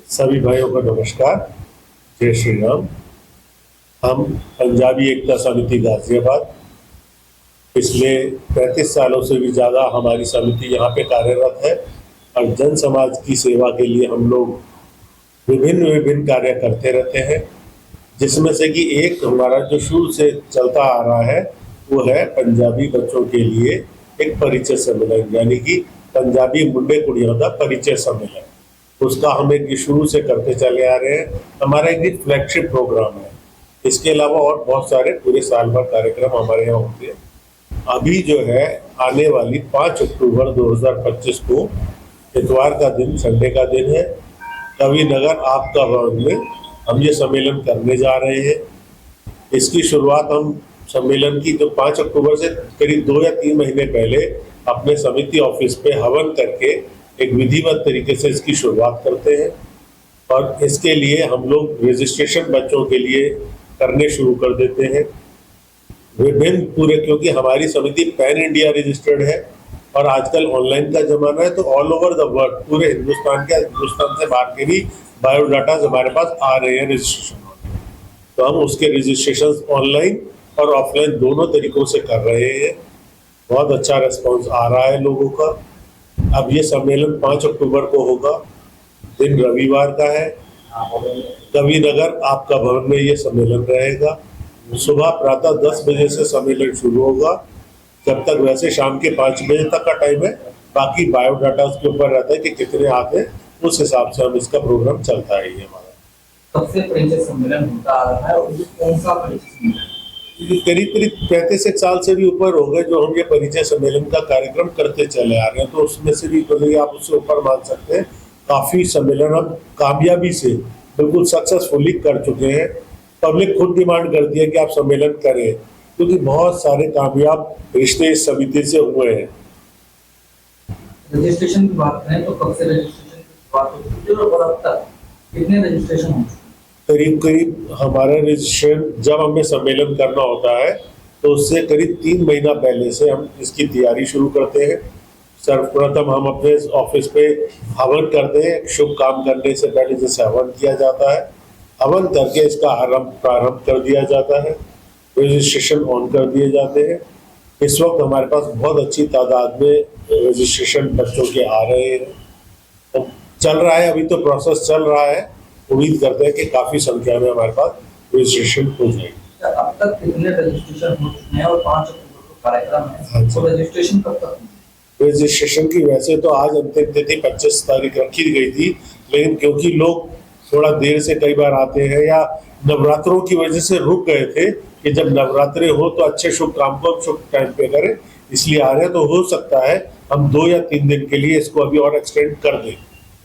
सभी भाइयों को नमस्कार, जय श्री राम। हम पंजाबी एकता समिति गाजियाबाद पिछले 35 सालों से भी ज़्यादा हमारी समिति यहाँ पे कार्यरत है और जन समाज की सेवा के लिए हम लोग विभिन्न कार्य करते रहते हैं, जिसमें से कि एक हमारा जो शुरू से चलता आ रहा है वो है पंजाबी बच्चों के लिए एक परिचय सम्मेलन, यानी कि पंजाबी मुंडे कुड़ियों का परिचय सम्मेलन। उसका हम एक शुरू से करते चले आ रहे हैं। हमारा एक फ्लैगशिप प्रोग्राम है। इसके अलावा और बहुत सारे पूरे साल भर कार्यक्रम हमारे यहाँ होते हैं। अभी जो है आने वाली 5 अक्टूबर 2025 को इतवार का दिन, संडे का दिन है, कवि नगर आपका भवन में हम ये सम्मेलन करने जा रहे हैं। इसकी शुरुआत हम सम्मेलन की जो 5 अक्टूबर से करीब 2 या 3 महीने पहले अपने समिति ऑफिस पे हवन करके एक विधिवत तरीके से इसकी शुरुआत करते हैं और इसके लिए हम लोग रजिस्ट्रेशन बच्चों के लिए करने शुरू कर देते हैं। विभिन्न पूरे, क्योंकि हमारी समिति पैन इंडिया रजिस्टर्ड है और आजकल ऑनलाइन का जमाना है, तो ऑल ओवर द वर्ल्ड, पूरे हिंदुस्तान से बाहर के भी बायोडाटा हमारे पास आ रहे हैं रजिस्ट्रेशन। तो हम उसके रजिस्ट्रेशन ऑनलाइन और ऑफलाइन दोनों तरीकों से कर रहे हैं। बहुत अच्छा रिस्पॉन्स आ रहा है लोगों का। अब ये सम्मेलन 5 अक्टूबर को होगा, दिन रविवार का है। कवि नगर आपका भवन में ये सम्मेलन रहेगा। सुबह प्रातः 10 बजे से सम्मेलन शुरू होगा, जब तक वैसे शाम के 5 बजे तक का टाइम है। बाकी बायोडाटा के ऊपर रहता है कि कितने आते हैं, उस हिसाब से हम इसका प्रोग्राम चलता है। ये हमारा सबसे परिचय सम्मेलन होता आ रहा है और ये कौन सा परिचय सम्मेलन? करीब 35 साल से भी ऊपर हो गए जो हम ये परिचय सम्मेलन का कार्यक्रम करते चले आ रहे हैं। तो उसमें से भी आप उससे ऊपर मान सकते हैं, काफी सम्मेलन हम कामयाबी से बिल्कुल सक्सेसफुली कर चुके हैं। पब्लिक खुद डिमांड करती है कि आप सम्मेलन करें, क्योंकि बहुत सारे कामयाब रिश्ते इस समिति से हुए हैं। रजिस्ट्रेशन की बात करें तो कब से रजिस्ट्रेशन की बात होती है और अब तक कितने रजिस्ट्रेशन हो चुके? करीब हमारा रजिस्ट्रेशन जब हमें सम्मेलन करना होता है तो उससे करीब 3 महीना पहले से हम इसकी तैयारी शुरू करते हैं। सर्वप्रथम हम अपने ऑफिस पे हवन करते हैं। शुभ काम करने से पहले जैसे हवन किया जाता है, हवन करके इसका प्रारंभ कर दिया जाता है। रजिस्ट्रेशन ऑन कर दिए जाते हैं। इस वक्त हमारे पास बहुत अच्छी तादाद में रजिस्ट्रेशन बच्चों के आ रहे हैं। तो चल रहा है, अभी तो प्रोसेस चल रहा है। उम्मीद करते हैं कि काफी संख्या में हमारे पास रजिस्ट्रेशन हो जाएगी। अब तक कितने रजिस्ट्रेशन हो चुके हैं और 5 अक्टूबर को कार्यक्रम है, तो रजिस्ट्रेशन कब तक? रजिस्ट्रेशन की वैसे तो आज अंतिम तिथि 25 तारीख रखी गई थी, लेकिन क्योंकि लोग थोड़ा देर से कई बार आते हैं या नवरात्रों की वजह से रुक गए थे कि जब नवरात्रे हो तो अच्छे शुभ काम को शुभ टाइम पे करें, इसलिए आ रहे हैं। तो हो सकता है हम 2 या 3 दिन के लिए इसको अभी और एक्सटेंड कर दें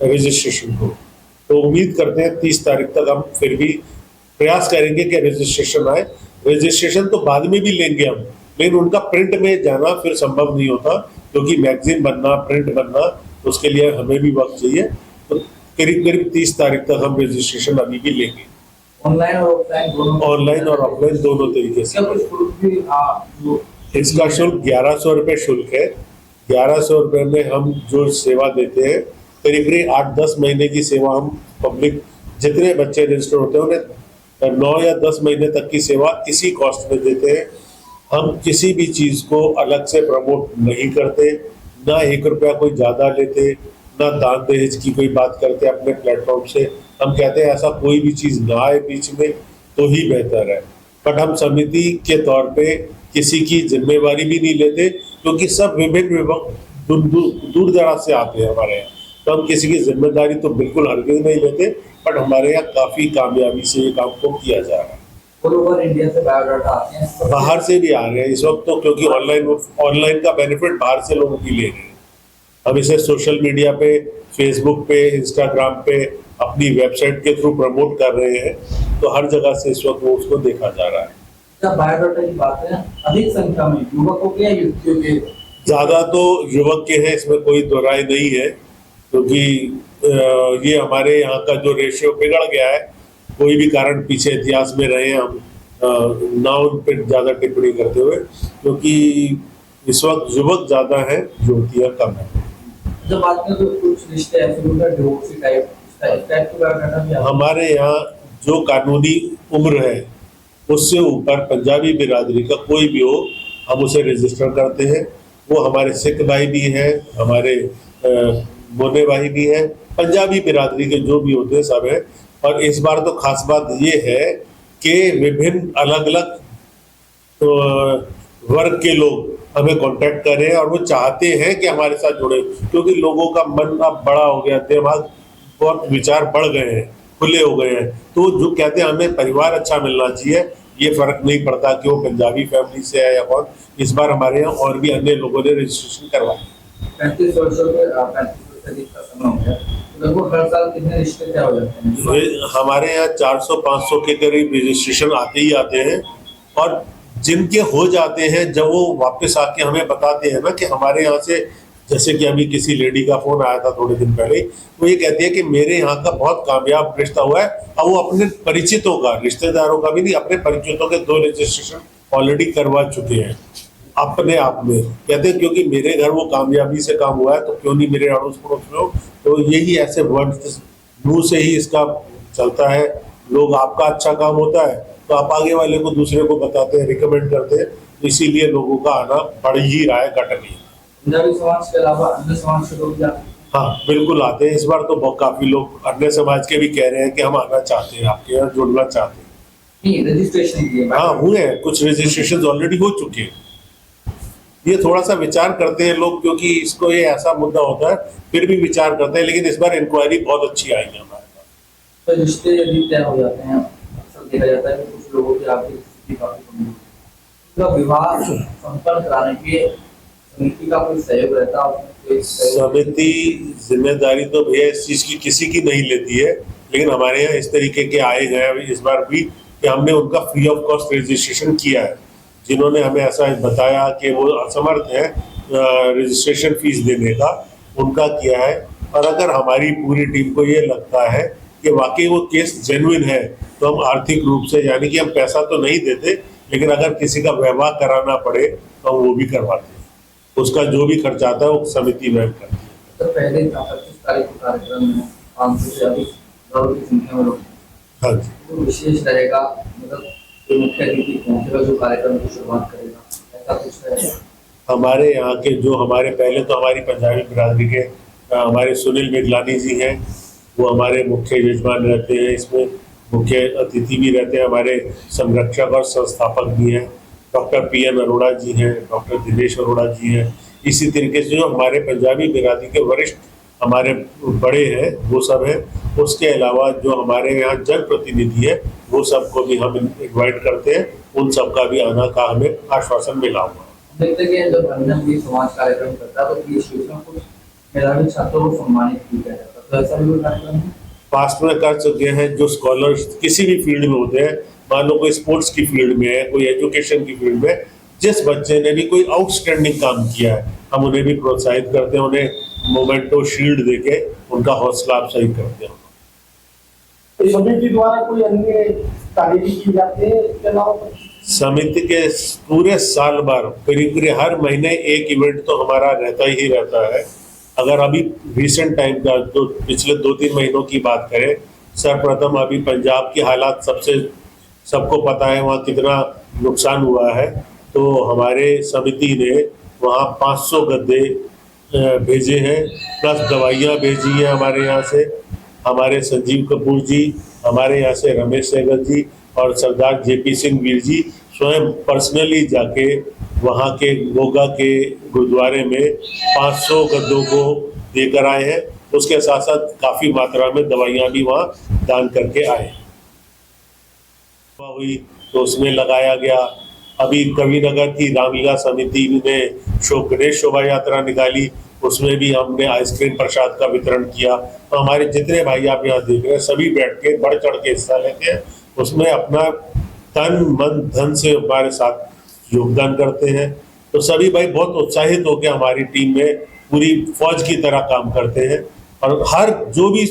रजिस्ट्रेशन को। तो उम्मीद करते हैं 30 तारीख तक हम फिर भी प्रयास करेंगे कि रजिस्ट्रेशन आए। रजिस्ट्रेशन तो बाद में भी लेंगे हम, लेकिन उनका प्रिंट में जाना फिर संभव नहीं होता, क्योंकि मैगजीन बनना, प्रिंट बनना, उसके लिए हमें भी वक्त चाहिए। तो करीब 30 तारीख तक हम रजिस्ट्रेशन अभी भी लेंगे, ऑनलाइन और ऑफलाइन दोनों तरीके से। इसका शुल्क 1100 रुपये शुल्क है। 1100 रुपये में हम जो सेवा देते हैं, करीब 8-10 महीने की सेवा हम पब्लिक जितने बच्चे रजिस्टर होते हैं उन्हें 9 या 10 महीने तक की सेवा इसी कॉस्ट में देते हैं। हम किसी भी चीज़ को अलग से प्रमोट नहीं करते, ना 1 रुपया कोई ज़्यादा लेते, ना दान दहेज की कोई बात करते अपने प्लेटफॉर्म से। हम कहते हैं ऐसा कोई भी चीज़ ना आए बीच में तो ही बेहतर है। बट हम समिति के तौर पे किसी की जिम्मेवारी भी नहीं लेते, क्योंकि सब विभिन्न दूर दराज से आते हैं हमारे यहाँ। तो हम किसी की जिम्मेदारी तो बिल्कुल हरगिज़ नहीं लेते, बट हमारे यहाँ काफ़ी कामयाबी से ये काम को किया जा रहा है। ऑल ओवर इंडिया से बायोडाटा आते हैं, बाहर से भी आ रहे हैं इस वक्त तो, क्योंकि ऑनलाइन का बेनिफिट बाहर से लोग भी ले रहे हैं। हम इसे सोशल मीडिया पे, फेसबुक पे, इंस्टाग्राम पे, अपनी वेबसाइट के थ्रू प्रमोट कर रहे हैं। तो हर जगह से इस वक्त वो उसको देखा जा रहा है। जब बायोडाटा की बात है, अधिक संख्या में युवकों के या युवतियों के? ज़्यादा तो युवक के हैं, इसमें कोई दो राय नहीं है, क्योंकि ये हमारे यहाँ का जो रेशियो बिगड़ गया है, कोई भी कारण पीछे इतिहास में रहे हम ना उन पर ज़्यादा टिप्पणी करते हुए, क्योंकि इस वक्त युवक ज़्यादा है, युवतियाँ कम है। जब बात करें तो कुछ रिश्ते ऐसे होते हैं डिवोर्सी टाइप टाइप के करना भी हमारे यहाँ जो कानूनी उम्र है उससे ऊपर पंजाबी बिरादरी का कोई भी हो हम उसे रजिस्टर करते हैं। वो हमारे सिख भाई भी हैं, हमारे मोने भाई भी हैं, पंजाबी बिरादरी के जो भी होते हैं सब है। और इस बार तो खास बात ये है कि विभिन्न अलग अलग वर्ग के लोग हमें कांटेक्ट कर रहे हैं और वो चाहते हैं कि हमारे साथ जुड़े, क्योंकि लोगों का मन अब बड़ा हो गया, दिमाग बहुत विचार बढ़ गए हैं, खुले हो गए हैं। तो जो कहते हैं हमें परिवार अच्छा मिलना चाहिए, ये फर्क नहीं पड़ता कि वो पंजाबी फैमिली से है या कौन। इस बार हमारे यहाँ और भी अन्य लोगों ने रजिस्ट्रेशन करवाया। 35 वर्षों के 35 वर्ष से अधिक का समय हो गया, तो लगभग हर साल कितने रिश्ते तय हो जाते हैं? हमारे यहाँ 400-500 के करीब रजिस्ट्रेशन आते ही आते हैं। और जिनके हो जाते हैं जब वो वापस आके हमें बताते हैं ना कि हमारे यहाँ से, जैसे कि अभी किसी लेडी का फोन आया था थोड़े दिन पहले, वो ये कहती है कि मेरे यहाँ का बहुत कामयाब रिश्ता हुआ है। अब वो अपने परिचितों का, रिश्तेदारों का भी नहीं, अपने परिचितों के 2 रजिस्ट्रेशन ऑलरेडी करवा चुके हैं अपने आप में। कहते हैं क्योंकि मेरे घर वो कामयाबी से काम हुआ है तो क्यों नहीं मेरे अड़ोस पड़ोस में हो। तो यही ऐसे वर्ड मुंह से ही इसका चलता है। लोग, आपका अच्छा काम होता है तो आप आगे वाले को, दूसरे को बताते हैं, रिकमेंड करते हैं। तो इसीलिए लोगों का आना बढ़ ही रहा है, घट नहीं। पंजाबी समाज के अलावा अन्य समाज के लोग जाते हैं? हाँ बिल्कुल आते हैं। इस बार तो बहुत काफी लोग अन्य समाज के भी कह रहे हैं कि हम आना चाहते हैं, आपके यहाँ जुड़ना चाहते हैं। नहीं, रजिस्ट्रेशन किए? हाँ हुए हैं, कुछ रजिस्ट्रेशन ऑलरेडी हो चुके हैं। ये थोड़ा सा विचार करते हैं लोग, क्योंकि इसको ये ऐसा मुद्दा होता है, फिर भी विचार करते हैं। लेकिन इस बार इंक्वायरी बहुत अच्छी आई है हमारे पास। तो रिश्ते यदि तय हो जाते हैं, अक्सर देखा जाता है कि कुछ लोगों की आर्थिक स्थिति काफी कमजोर है, तो विवाह संपन्न कराने के समिति का कोई सहयोग रहता है? समिति जिम्मेदारी तो भैया इस चीज की किसी की नहीं लेती है, लेकिन हमारे यहाँ इस तरीके के आए गए इस बार भी कि हमने उनका फ्री ऑफ कॉस्ट रजिस्ट्रेशन किया है। जिन्होंने हमें ऐसा बताया कि वो असमर्थ है रजिस्ट्रेशन फीस देने का, उनका किया है। और अगर हमारी पूरी टीम को ये लगता है कि वाकई वो केस जेन्युइन है तो हम आर्थिक रूप से, यानी कि हम पैसा तो नहीं देते, लेकिन अगर किसी का व्यवहार कराना पड़े तो हम वो भी करवाते हैं। उसका जो भी खर्चा आता है वो समिति वहन करती है। तो पहले 25 तारीख को कार्यक्रम में 500 से अधिक लोगों की संख्या में लोग, हाँ जी, तो विशेष रहेगा, मतलब जो मुख्य अतिथि पहुंचेगा, जो कार्यक्रम की शुरुआत करेगा, ऐसा कुछ रहेगा? हमारे यहाँ के जो हमारे पहले तो हमारी पंजाबी बिरादरी के हमारे सुनील मिगलानी जी हैं, वो हमारे मुख्य यजमान रहते हैं। इसमें मुख्य अतिथि भी रहते हैं, हमारे संरक्षक और संस्थापक भी हैं। डॉक्टर PM अरोड़ा जी हैं, डॉक्टर दिनेश अरोड़ा जी हैं। इसी तरीके से जो हमारे पंजाबी बिरादरी के वरिष्ठ हमारे बड़े हैं वो सब हैं। उसके अलावा जो हमारे यहाँ जनप्रतिनिधि है वो सबको भी हम इन्वाइट करते हैं। उन सबका भी आना का हमें आश्वासन मिला हुआ। देखते हैं जब अन्य भी समाज कार्यक्रम करता है तो ये शिक्षण कुछ मेधावी छात्रों को सम्मानित किया जाता है, तो ऐसा भी कार्यक्रम है? पास्ट में कर चुके हैं। जो स्कॉलर्स किसी भी फील्ड में होते हैं, मान लो कोई स्पोर्ट्स की फील्ड में है, कोई एजुकेशन की फील्ड में, जिस बच्चे ने भी कोई आउटस्टैंडिंग काम किया है हम उन्हें भी प्रोत्साहित करते हैं, उन्हें मोमेंटो शील्ड देके उनका हौसला अफजाई करते हैं। समिति द्वारा कोई अन्य कार्य भी की जाते हैं इसके अलावा? समिति के पूरे साल भर करीब हर महीने एक इवेंट तो हमारा रहता ही रहता है। अगर अभी रिसेंट टाइम का तो पिछले 2-3 महीनों की बात करें, सर्वप्रथम अभी पंजाब की हालात सबको पता है, वहाँ कितना नुकसान हुआ है। तो हमारे समिति ने वहाँ 500 गद्दे भेजे हैं, प्लस दवाइयाँ भेजी हैं हमारे यहाँ से। हमारे संजीव कपूर जी, हमारे यहाँ से रमेश सहगल जी और सरदार JP सिंह वीर जी स्वयं पर्सनली जाके वहाँ के गोगा के गुरुद्वारे में 500 गद्दों को देकर आए हैं। उसके साथ साथ काफ़ी मात्रा में दवाइयाँ भी वहाँ दान करके आए हुई, तो उसमें लगाया गया। अभी कविनगर की रामलीला समिति ने गणेश शोभा यात्रा निकाली, उसमें भी हमने आइसक्रीम प्रसाद का वितरण किया। तो हमारे जितने भाई आप यहाँ देख रहे हैं सभी बैठ के बढ़ चढ़ के हिस्सा लेते हैं, उसमें अपना तन मन धन से हमारे साथ योगदान करते हैं। तो सभी भाई बहुत उत्साहित होकर हमारी टीम में पूरी फौज की तरह काम करते हैं। और हर जो भी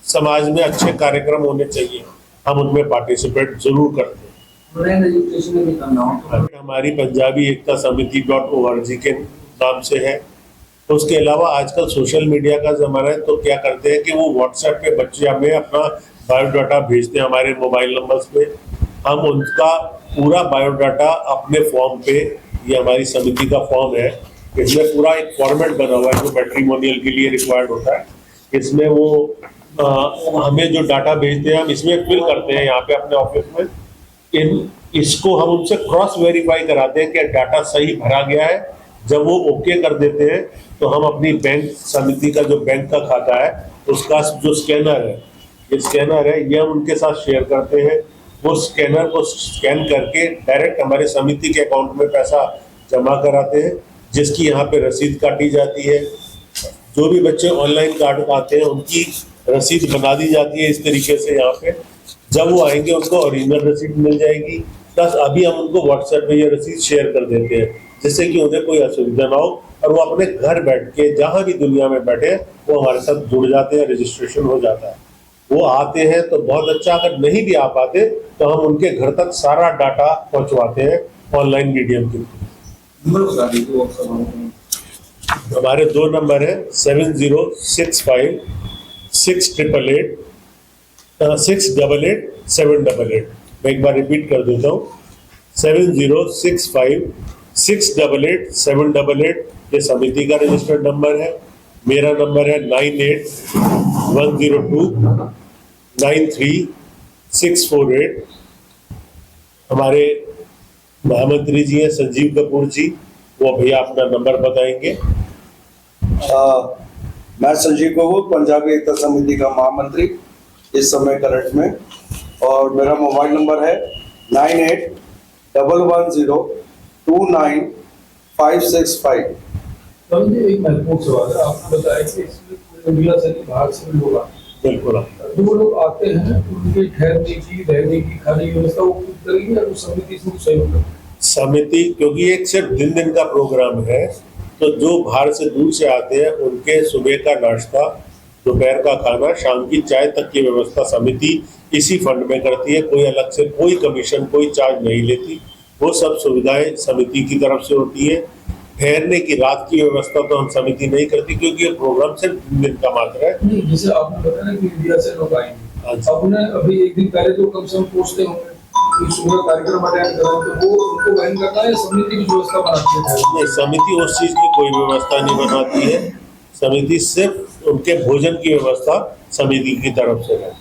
समाज में अच्छे कार्यक्रम होने चाहिए हम उनमें पार्टिसिपेट जरूर करते हैं। रजिस्ट्रेशन भी करना हो हमारी पंजाबी एकता समिति .org के नाम से है, उसके अलावा आजकल सोशल मीडिया का ज़माना है, तो क्या करते हैं कि वो व्हाट्सएप पे बच्चे हमें अपना बायोडाटा भेजते हैं हमारे मोबाइल नंबर्स पे। हम उनका पूरा बायोडाटा अपने फॉर्म पे, ये हमारी समिति का फॉर्म है, इसमें पूरा एक फॉर्मेट बना हुआ है जो मैट्रिमोनियल के लिए रिक्वायर्ड होता है। इसमें वो हमें जो डाटा भेजते हैं हम इसमें फिल करते हैं यहाँ पे अपने ऑफिस में। इसको हम उनसे क्रॉस वेरीफाई कराते हैं कि डाटा सही भरा गया है। जब वो ओके कर देते हैं तो हम अपनी बैंक समिति का जो बैंक का खाता है उसका जो स्कैनर है, ये स्कैनर है, ये हम उनके साथ शेयर करते हैं। वो स्कैनर को स्कैन करके डायरेक्ट हमारे समिति के अकाउंट में पैसा जमा कराते हैं, जिसकी यहाँ पे रसीद काटी जाती है। जो भी बच्चे ऑनलाइन कार्ड आते हैं उनकी रसीद बना दी जाती है इस तरीके से यहाँ पे। जब वो आएंगे उनको ओरिजिनल रसीद मिल जाएगी, प्लस अभी हम उनको व्हाट्सएप पे ये रसीद शेयर कर देते हैं, जिससे कि उन्हें कोई असुविधा ना हो और वो अपने घर बैठ के जहाँ भी दुनिया में बैठे वो हमारे साथ जुड़ जाते हैं, रजिस्ट्रेशन हो जाता है। वो आते हैं तो बहुत अच्छा, अगर नहीं भी आ पाते तो हम उनके घर तक सारा डाटा पहुंचवाते हैं ऑनलाइन मीडियम के थ्रू। नंबर बता दीजिए वो सब। हमारे 2 नंबर है 7065 688 688 788। मैं एक बार रिपीट कर देता हूँ, 7065 688 788 ये समिति का रजिस्टर्ड नंबर है। मेरा नंबर है 98 102 93648। हमारे महामंत्री जी हैं संजीव कपूर जी, वो भैया अपना नंबर बताएंगे। मैं संजीव कपूर, पंजाबी एकता समिति का महामंत्री इस समय करंट में, और मेरा मोबाइल नंबर है 9811029565। एक महत्वपूर्ण सवाल है, आपने बताया कि इसमें इंडिया से बाहर से भी लोग आते हैं। बिल्कुल, जो लोग आते हैं उनके ठहरने की, रहने की, खाने की व्यवस्था वो खुद करेंगे या उस समिति से सहयोग करेंगे? समिति, क्योंकि एक सिर्फ दिन का प्रोग्राम है, तो जो बाहर से दूर से आते हैं उनके सुबह का नाश्ता, दोपहर का खाना, शाम की चाय तक की व्यवस्था समिति इसी फंड में करती है। कोई अलग से कोई कमीशन, कोई चार्ज नहीं लेती। वो सब सुविधाएं समिति की तरफ से होती है। ठहरने की रात की व्यवस्था तो हम समिति नहीं करती, क्योंकि ये प्रोग्राम सिर्फ दिन का मात्र है। नहीं, जैसे आपने बताया ना कि इंडिया से लोग आएंगे, अच्छा। आपने अभी एक दिन पहले तो कम से कम पूछते होंगे कि सुबह कार्यक्रम अटेंड करें, तो वो उनको वहन करना है, समिति की व्यवस्था बनाती है? नहीं, समिति उस चीज की कोई व्यवस्था नहीं बनाती है। समिति सिर्फ उनके भोजन की व्यवस्था समिति की तरफ से है।